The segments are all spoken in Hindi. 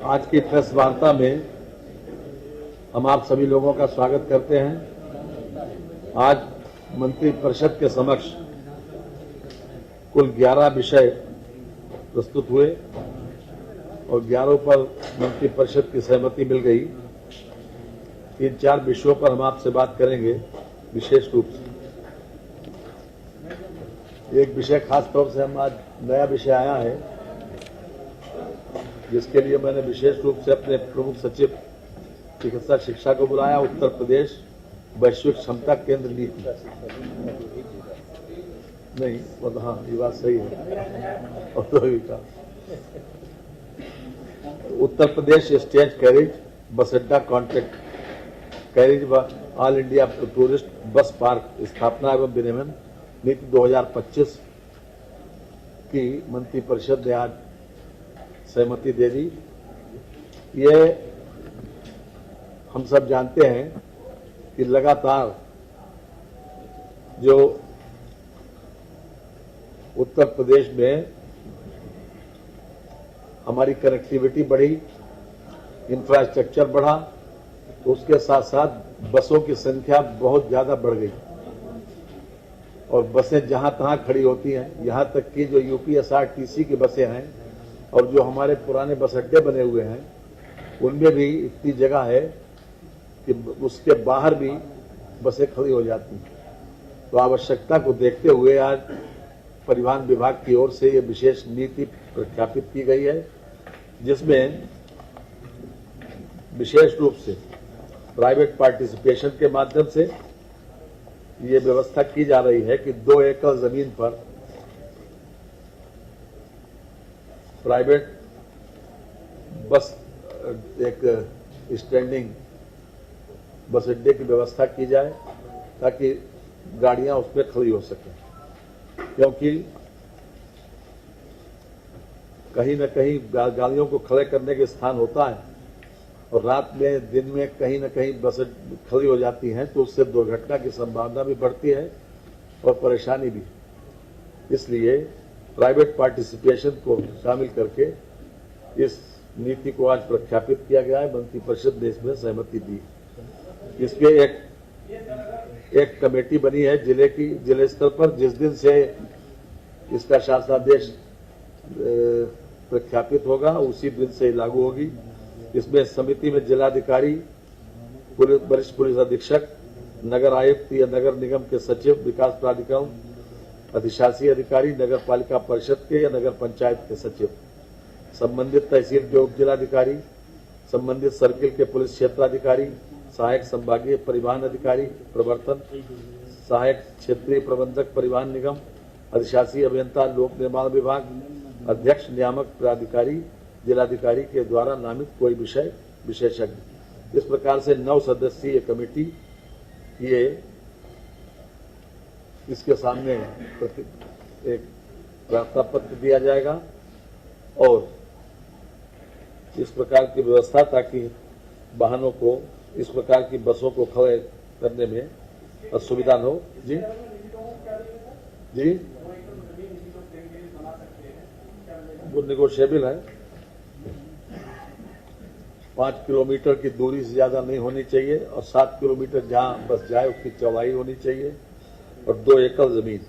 आज की प्रेस वार्ता में हम आप सभी लोगों का स्वागत करते हैं। आज मंत्रिपरिषद के समक्ष कुल 11 विषय प्रस्तुत हुए और 11 पर मंत्रिपरिषद की सहमति मिल गई। 3-4 विषयों पर हम आपसे बात करेंगे विशेष रूप से। एक विषय खास तौर से हम आज नया विषय आया है जिसके लिए मैंने विशेष रूप से अपने प्रमुख सचिव चिकित्सा शिक्षा को बुलाया। उत्तर प्रदेश वैश्विक क्षमता केंद्र नीति नहीं, मतलब हाँ ये बात सही है। औद्योगिक उत्तर प्रदेश स्टेट कैरिज बस अड्डा कॉन्ट्रैक्ट कैरिज व all India tourist bus park स्थापना एवं विनियमन नीति 2025 की मंत्रिपरिषद ने आज सहमति दे दी। ये हम सब जानते हैं कि लगातार जो उत्तर प्रदेश में हमारी कनेक्टिविटी बढ़ी, इंफ्रास्ट्रक्चर बढ़ा, तो उसके साथ साथ बसों की संख्या बहुत ज्यादा बढ़ गई और बसें जहां तहां खड़ी होती हैं। यहां तक कि जो यूपीएसआरटीसी की बसें हैं और जो हमारे पुराने बस अड्डे बने हुए हैं उनमें भी इतनी जगह है कि उसके बाहर भी बसें खड़ी हो जाती हैं। तो आवश्यकता को देखते हुए आज परिवहन विभाग की ओर से ये विशेष नीति प्रख्यापित की गई है, जिसमें विशेष रूप से प्राइवेट पार्टिसिपेशन के माध्यम से ये व्यवस्था की जा रही है कि 2 एकड़ जमीन पर प्राइवेट बस एक स्टैंडिंग बस अड्डे की व्यवस्था की जाए ताकि गाड़ियां उस पर खड़ी हो सकें, क्योंकि कहीं न कहीं गाड़ियों को खड़े करने के स्थान होता है और रात में दिन में कहीं न कहीं बस खड़ी हो जाती हैं, तो उससे दुर्घटना की संभावना भी बढ़ती है और परेशानी भी। इसलिए प्राइवेट पार्टिसिपेशन को शामिल करके इस नीति को आज प्रख्यापित किया गया है। मंत्रिपरिषद ने इसमें सहमति दी। इसमें एक कमेटी बनी है जिले स्तर पर, जिस दिन से इसका शासनादेश प्रख्यापित होगा उसी दिन से लागू होगी। इसमें समिति में जिलाधिकारी, वरिष्ठ पुलिस अधीक्षक, नगर आयुक्त या नगर निगम के सचिव, विकास प्राधिकरण अधिशासी अधिकारी, नगर पालिका परिषद के या नगर पंचायत के सचिव, संबंधित तहसील के उप जिलाधिकारी, संबंधित सर्किल के पुलिस क्षेत्राधिकारी, सहायक संभागीय परिवहन अधिकारी, प्रवर्तन सहायक क्षेत्रीय प्रबंधक परिवहन निगम, अधिशासी अभियंता लोक निर्माण विभाग, अध्यक्ष नियामक प्राधिकारी, जिलाधिकारी के द्वारा नामित कोई विषय विशेषज्ञ। इस प्रकार से 9 सदस्यीय कमेटी ये इसके सामने एक प्रार्थना पत्र दिया जाएगा और इस प्रकार की व्यवस्था ताकि वाहनों को, इस प्रकार की बसों को खड़े करने में असुविधा न हो। जी जी, वो नेगोशिएबल है। 5 किलोमीटर की दूरी से ज्यादा नहीं होनी चाहिए और 7 किलोमीटर जहां बस जाए उसकी चौड़ाई होनी चाहिए और 2 एकड़ जमीन।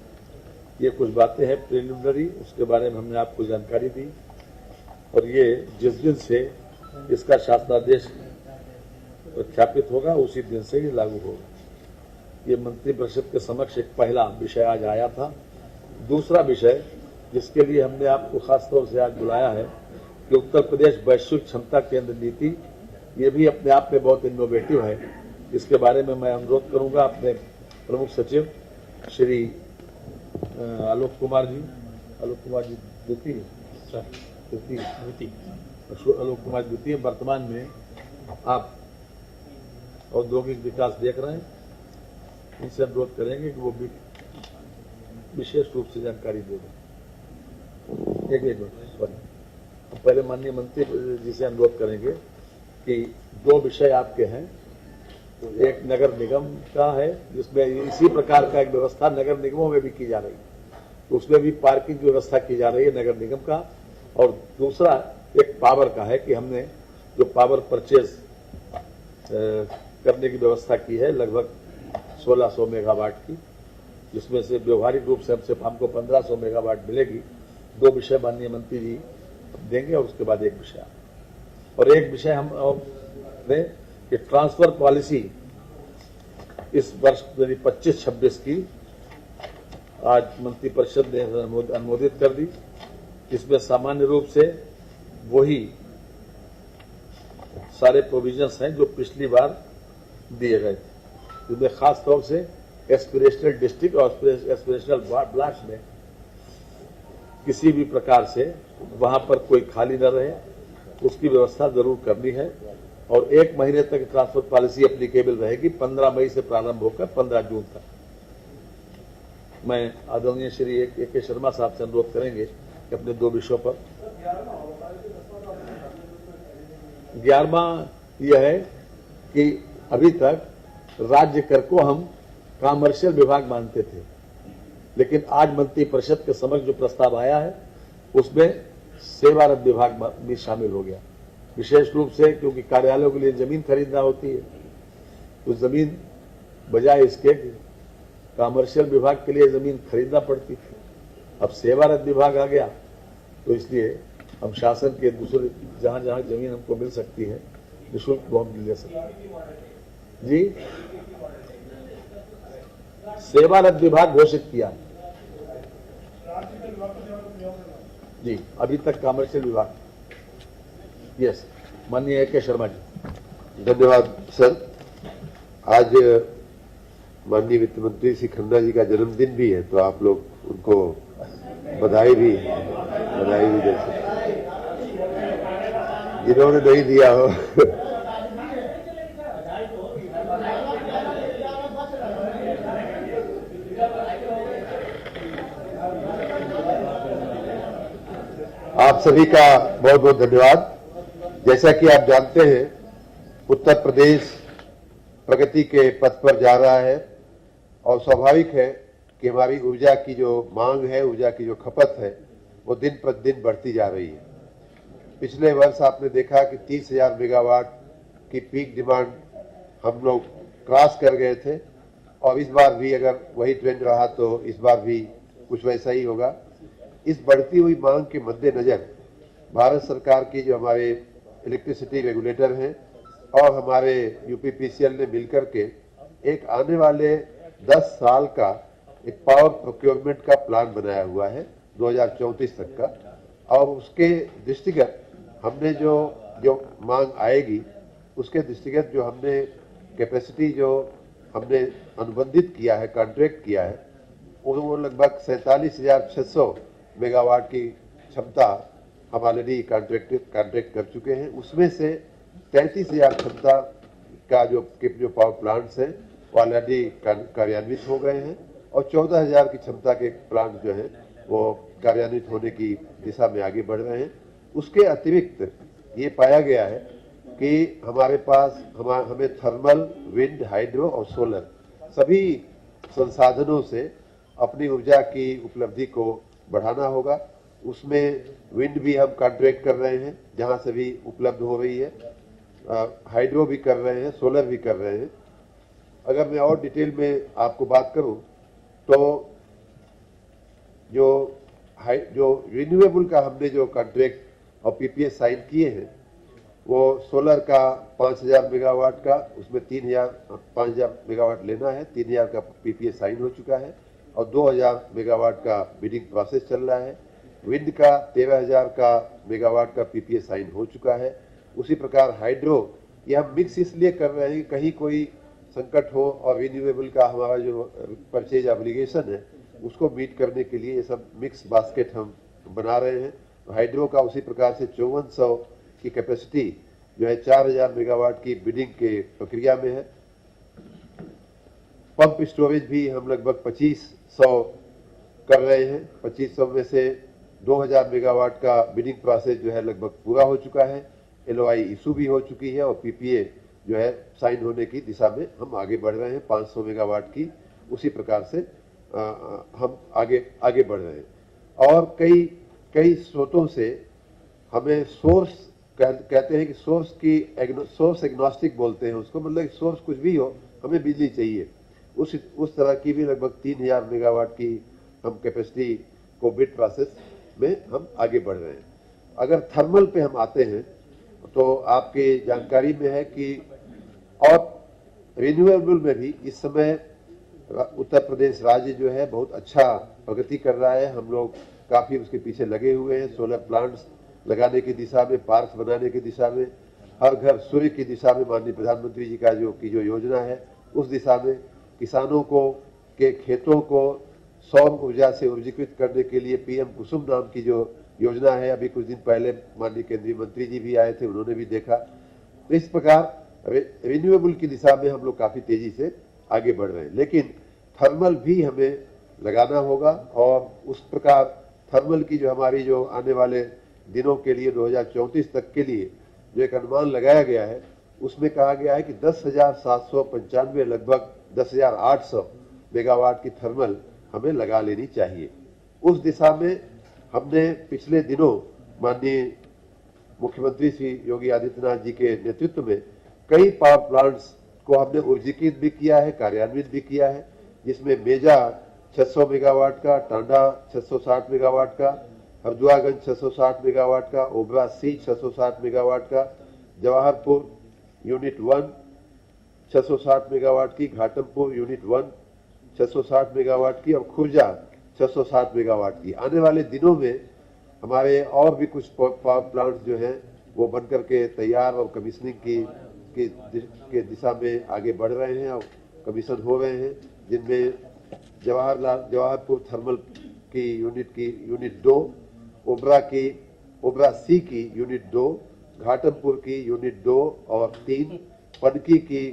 ये कुछ बातें हैं प्रिलिमिनरी, उसके बारे में हमने आपको जानकारी दी और ये जिस दिन से इसका शासनादेश प्रख्यापित होगा उसी दिन से ये लागू होगा। ये मंत्रिपरिषद के समक्ष एक पहला विषय आज आया था। दूसरा विषय जिसके लिए हमने आपको खास तौर से आज बुलाया है कि उत्तर प्रदेश वैश्विक क्षमता केंद्र नीति, ये भी अपने आप में बहुत इनोवेटिव है। इसके बारे में मैं अनुरोध करूंगा अपने प्रमुख सचिव श्री आलोक कुमार जी द्वितीय आलोक कुमार द्वितीय, वर्तमान में आप औद्योगिक विकास देख रहे हैं, इनसे अनुरोध करेंगे कि वो भी विशेष रूप से जानकारी दे दें। एक मिनट सॉरी, पहले माननीय मंत्री जी से अनुरोध करेंगे कि 2 विषय आपके हैं। एक नगर निगम का है जिसमें इसी प्रकार का एक व्यवस्था नगर निगमों में भी की जा रही है, तो उसमें भी पार्किंग की व्यवस्था की जा रही है नगर निगम का। और दूसरा एक पावर का है कि हमने जो पावर परचेज करने की व्यवस्था की है लगभग 1600 मेगावाट की, जिसमें से व्यवहारिक रूप से हमको 1500 मेगावाट मिलेगी। 2 विषय माननीय मंत्री जी देंगे और उसके बाद एक विषय, और एक विषय हम दें कि ट्रांसफर पॉलिसी इस वर्ष 25-26 की आज मंत्रिपरिषद ने अनुमोदित कर दी। इसमें सामान्य रूप से वही सारे प्रोविजंस हैं जो पिछली बार दिए गए थे। इसमें खास तौर से एस्पिरेशनल डिस्ट्रिक्ट और एस्पिरेशनल ब्लॉक्स में किसी भी प्रकार से वहां पर कोई खाली न रहे, उसकी व्यवस्था जरूर करनी है। और 1 महीने तक ट्रांसफर पॉलिसी एप्लीकेबल रहेगी, 15 मई से प्रारंभ होकर 15 जून तक। मैं आदरणीय श्री ए.के. शर्मा साहब से अनुरोध करेंगे कि अपने 2 विषयों पर। 11वां यह है कि अभी तक राज्य कर को हम कॉमर्शियल विभाग मानते थे, लेकिन आज मंत्रिपरिषद के समक्ष जो प्रस्ताव आया है उसमें सेवारत विभाग भी शामिल हो गया। विशेष रूप से क्योंकि कार्यालयों के लिए जमीन खरीदना होती है, तो जमीन बजाय इसके कॉमर्शियल विभाग के लिए जमीन खरीदना पड़ती थी। अब सेवारत विभाग आ गया, तो इसलिए हम शासन के दूसरे जहां जहां जमीन हमको मिल सकती है निःशुल्क वो हम ले सकते हैं। जी, सेवारत विभाग घोषित किया जी, अभी तक कॉमर्शियल विभाग। यस, माननीय ए.के. शर्मा जी। धन्यवाद सर। आज माननीय वित्त मंत्री श्री खन्ना जी का जन्मदिन भी है, तो आप लोग उनको बधाई भी दे सकते, जिन्होंने नहीं दिया हो। आप सभी का बहुत बहुत धन्यवाद। जैसा कि आप जानते हैं, उत्तर प्रदेश प्रगति के पथ पर जा रहा है और स्वाभाविक है कि हमारी ऊर्जा की जो मांग है, ऊर्जा की जो खपत है, वो दिन प्रतिदिन बढ़ती जा रही है। पिछले वर्ष आपने देखा कि 30,000 मेगावाट की पीक डिमांड हम लोग क्रॉस कर गए थे, और इस बार भी अगर वही ट्रेंड रहा तो इस बार भी कुछ वैसा ही होगा। इस बढ़ती हुई मांग के मद्देनजर भारत सरकार की जो हमारे इलेक्ट्रिसिटी रेगुलेटर हैं और हमारे यूपीपीसीएल ने मिलकर के एक आने वाले 10 साल का एक पावर प्रोक्योरमेंट का प्लान बनाया हुआ है 2034 तक का, और उसके दृष्टिगत हमने जो मांग आएगी उसके दृष्टिगत जो हमने कैपेसिटी जो हमने अनुबंधित किया है, कॉन्ट्रैक्ट किया है, वो लगभग 47,600 मेगावाट की क्षमता हम ऑलरेडी कॉन्ट्रैक्ट कर चुके हैं। उसमें से 33,000 क्षमता का जो पावर प्लांट्स हैं वो ऑलरेडी कार्यान्वित हो गए हैं, और 14,000 की क्षमता के प्लांट जो हैं वो कार्यान्वित होने की दिशा में आगे बढ़ रहे हैं। उसके अतिरिक्त ये पाया गया है कि हमारे पास हमें थर्मल, विंड, हाइड्रो और सोलर सभी संसाधनों से अपनी ऊर्जा की उपलब्धि को बढ़ाना होगा। उसमें विंड भी हम कॉन्ट्रैक्ट कर रहे हैं जहां से भी उपलब्ध हो रही है, हाइड्रो भी कर रहे हैं, सोलर भी कर रहे हैं। अगर मैं और डिटेल में आपको बात करूं तो जो रिन्यूएबल का हमने जो कॉन्ट्रैक्ट और पीपीए साइन किए हैं, वो सोलर का 5,000 मेगावाट का, उसमें 5,000 मेगावाट लेना है, 3,000 का पीपीए साइन हो चुका है, और 2,000 मेगावाट का बिडिंग प्रोसेस चल रहा है। विंड का 13,000 का मेगावाट का पीपीए साइन हो चुका है। उसी प्रकार हाइड्रो ये हम मिक्स इसलिए कर रहे हैं कि कहीं कोई संकट हो और रिन्यूएबल का हमारा जो परचेज ऑब्लिगेशन है उसको मीट करने के लिए ये सब मिक्स बास्केट हम बना रहे हैं। हाइड्रो का उसी प्रकार से 5400 की कैपेसिटी जो है 4,000 मेगावाट की बिडिंग के प्रक्रिया में है। पंप स्टोरेज भी हम लगभग 2500 कर रहे हैं। 2500 में से 2,000 मेगावाट का बिडिंग प्रोसेस जो है लगभग पूरा हो चुका है, एलओआई इशू भी हो चुकी है, और पीपीए जो है साइन होने की दिशा में हम आगे बढ़ रहे हैं। 500 मेगावाट की उसी प्रकार से हम आगे बढ़ रहे हैं। और कई स्रोतों से हमें सोर्स कहते हैं कि सोर्स एग्नोस्टिक बोलते हैं उसको, मतलब सोर्स कुछ भी हो, हमें बिजली चाहिए। उस तरह की भी लगभग 3000 मेगावाट की हम कैपेसिटी को बिड प्रोसेस में हम आगे बढ़ रहे हैं। अगर थर्मल पे हम आते हैं तो आपकी जानकारी में है कि और रिन्यूएबल में भी इस समय उत्तर प्रदेश राज्य जो है बहुत अच्छा प्रगति कर रहा है। हम लोग काफी उसके पीछे लगे हुए हैं। सोलर प्लांट्स लगाने की दिशा में, पार्क्स बनाने की दिशा में, हर घर सूर्य की दिशा में माननीय प्रधानमंत्री जी का जो योजना है उस दिशा में किसानों को के खेतों को सौर ऊर्जा से ऊर्जीकृत करने के लिए पीएम कुसुम नाम की जो योजना है, अभी कुछ दिन पहले माननीय केंद्रीय मंत्री जी भी आए थे, उन्होंने भी देखा। तो इस प्रकार रिन्यूएबल की दिशा में हम लोग काफी तेजी से आगे बढ़ रहे हैं, लेकिन थर्मल भी हमें लगाना होगा। और उस प्रकार थर्मल की जो हमारी जो आने वाले दिनों के लिए 2034 तक के लिए जो एक अनुमान लगाया गया है, उसमें कहा गया है कि 10,795 लगभग 10,800 मेगावाट की थर्मल हमें लगा लेनी चाहिए। उस दिशा में हमने पिछले दिनों माननीय मुख्यमंत्री श्री योगी आदित्यनाथ जी के नेतृत्व में कई पावर प्लांट्स को हमने ऊर्जीकृत भी किया है, कार्यान्वित भी किया है, जिसमें मेजा 600 मेगावाट का, टांडा 660 मेगावाट का, हरदुआगंज 660 मेगावाट का, ओबरा सी 660 मेगावाट का, जवाहरपुर यूनिट 1 660 मेगावाट की, घाटमपुर यूनिट 1 660 मेगावाट की और खुर्जा 660 मेगावाट की। आने वाले दिनों में हमारे और भी कुछ पावर प्लांट्स जो हैं वो बनकर के तैयार और कमीशनिंग के दिशा में आगे बढ़ रहे हैं और कमीशन हो रहे हैं, जिनमें जवाहरपुर थर्मल की यूनिट 2, ओबरा सी की यूनिट 2, घाटमपुर की यूनिट 2 और 3, पनकी की